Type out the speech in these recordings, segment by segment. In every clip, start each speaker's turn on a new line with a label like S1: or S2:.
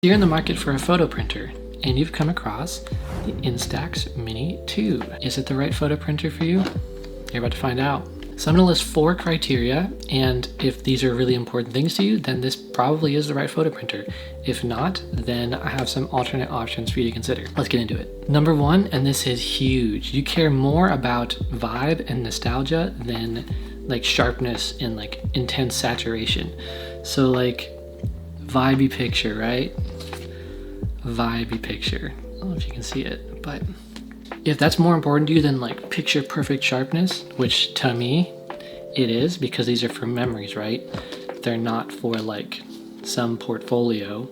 S1: You're in the market for a photo printer and you've come across the Instax Mini 2. Is it the right photo printer for you? You're about to find out. So I'm gonna list 4 criteria, and if these are really important things to you, then this probably is the right photo printer. If not, then I have some alternate options for you to consider. Let's get into it. Number 1, and this is huge. You care more about vibe and nostalgia than like sharpness and like intense saturation. So like vibey picture, right? Vibey picture. I don't know if you can see it, but if that's more important to you than like picture perfect sharpness, which to me it is, because these are for memories, right? They're not for like some portfolio.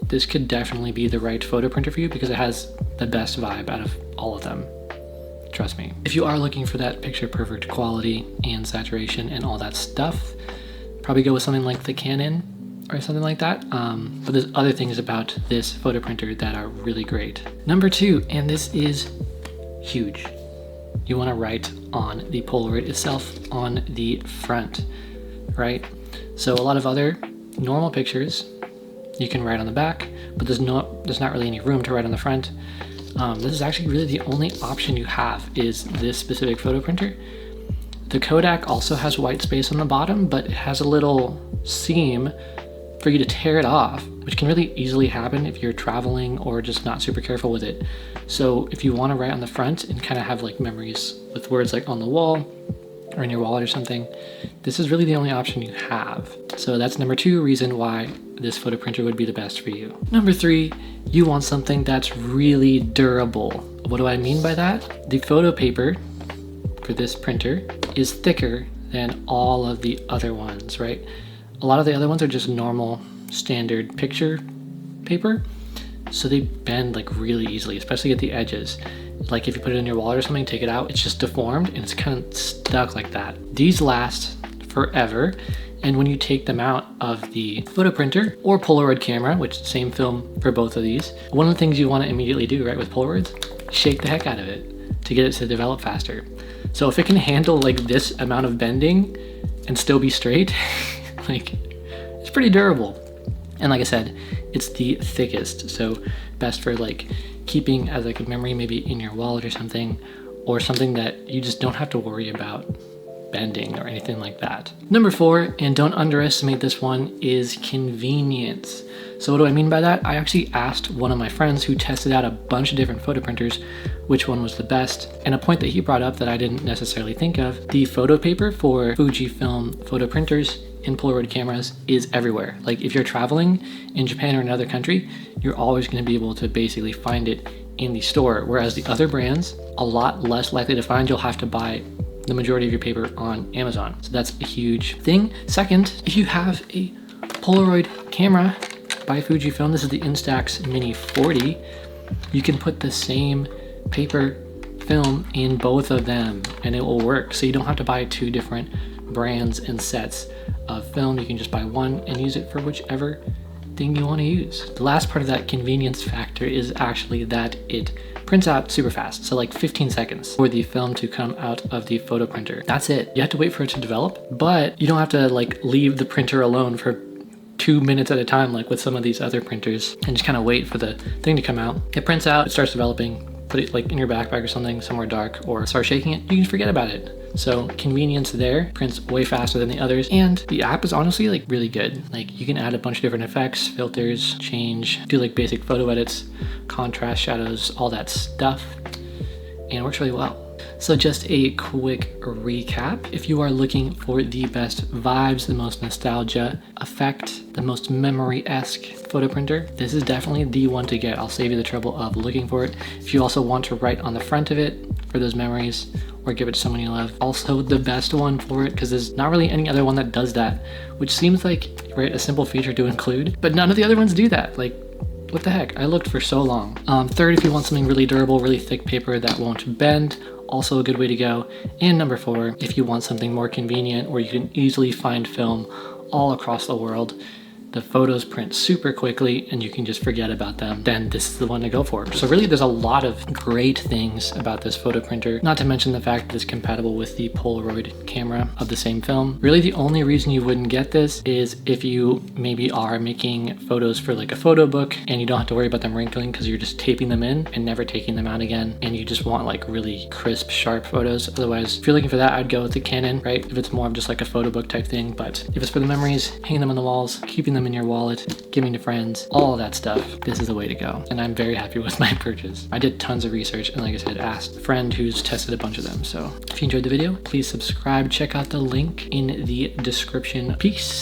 S1: This could definitely be the right photo printer for you because it has the best vibe out of all of them. Trust me. If you are looking for that picture perfect quality and saturation and all that stuff, probably go with something like the Canon or something like that. But there's other things about this photo printer that are really great. Number 2, and this is huge. You want to write on the Polaroid itself on the front, right? So a lot of other normal pictures you can write on the back, but there's not really any room to write on the front. This is actually really the only option you have is this specific photo printer. The Kodak also has white space on the bottom, but it has a little seam for you to tear it off, which can really easily happen if you're traveling or just not super careful with it. So if you want to write on the front and kind of have like memories with words like on the wall or in your wallet or something, this is really the only option you have. So that's number 2 reason why this photo printer would be the best for you. Number 3, you want something that's really durable. What do I mean by that? The photo paper for this printer is thicker than all of the other ones, right? A lot of the other ones are just normal standard picture paper, so they bend like really easily, especially at the edges. Like if you put it in your wallet or something, take it out, it's just deformed and it's kind of stuck like that. These last forever, and when you take them out of the photo printer or Polaroid camera, which same film for both of these, one of the things you want to immediately do, right, with Polaroids, shake the heck out of it to get it to develop faster. So if it can handle like this amount of bending and still be straight, like it's pretty durable. And like I said, it's the thickest, so best for like keeping as like a memory maybe in your wallet or something that you just don't have to worry about bending or anything like that. Number 4, and don't underestimate this one, is convenience. So what do I mean by that? I actually asked one of my friends who tested out a bunch of different photo printers which one was the best, and a point that he brought up that I didn't necessarily think of, the photo paper for Fujifilm photo printers in Polaroid cameras is everywhere. Like if you're traveling in Japan or another country, you're always going to be able to basically find it in the store, whereas the other brands, a lot less likely to find. You'll have to buy the majority of your paper on Amazon. So that's a huge thing. Second, if you have a Polaroid camera by Fujifilm, this is the Instax Mini 40, you can put the same paper film in both of them and it will work. So you don't have to buy 2 different brands and sets of film. You can just buy one and use it for whichever thing you want to use. The last part of that convenience factor is actually that it prints out super fast. So like 15 seconds for the film to come out of the photo printer. That's it. You have to wait for it to develop, but you don't have to like leave the printer alone for 2 minutes at a time like with some of these other printers and just kind of wait for the thing to come out. It prints out, it starts developing, put it like in your backpack or something somewhere dark, or start shaking it, you can forget about it. So convenience there, prints way faster than the others, and the app is honestly like really good. Like you can add a bunch of different effects, filters, change, do like basic photo edits, contrast, shadows, all that stuff, and it works really well. So just a quick recap. If you are looking for the best vibes, the most nostalgia effect, the most memory-esque photo printer, this is definitely the one to get. I'll save you the trouble of looking for it. If you also want to write on the front of it for those memories, or give it to someone you love, also the best one for it, because there's not really any other one that does that, which seems like, right, a simple feature to include, but none of the other ones do that. Like, what the heck? I looked for so long. Third, if you want something really durable, really thick paper that won't bend, also a good way to go. And number 4, if you want something more convenient where you can easily find film all across the world, the photos print super quickly and you can just forget about them, then this is the one to go for. So really there's a lot of great things about this photo printer, not to mention the fact that it's compatible with the Polaroid camera of the same film. Really the only reason you wouldn't get this is if you maybe are making photos for like a photo book and you don't have to worry about them wrinkling because you're just taping them in and never taking them out again, and you just want like really crisp, sharp photos. Otherwise, if you're looking for that, I'd go with the Canon, right? If it's more of just like a photo book type thing. But if it's for the memories, hanging them on the walls, keeping them in your wallet, giving to friends, all of that stuff, this is the way to go. And I'm very happy with my purchase. I did tons of research and like I said, asked a friend who's tested a bunch of them. So if you enjoyed the video, please subscribe. Check out the link in the description. Peace.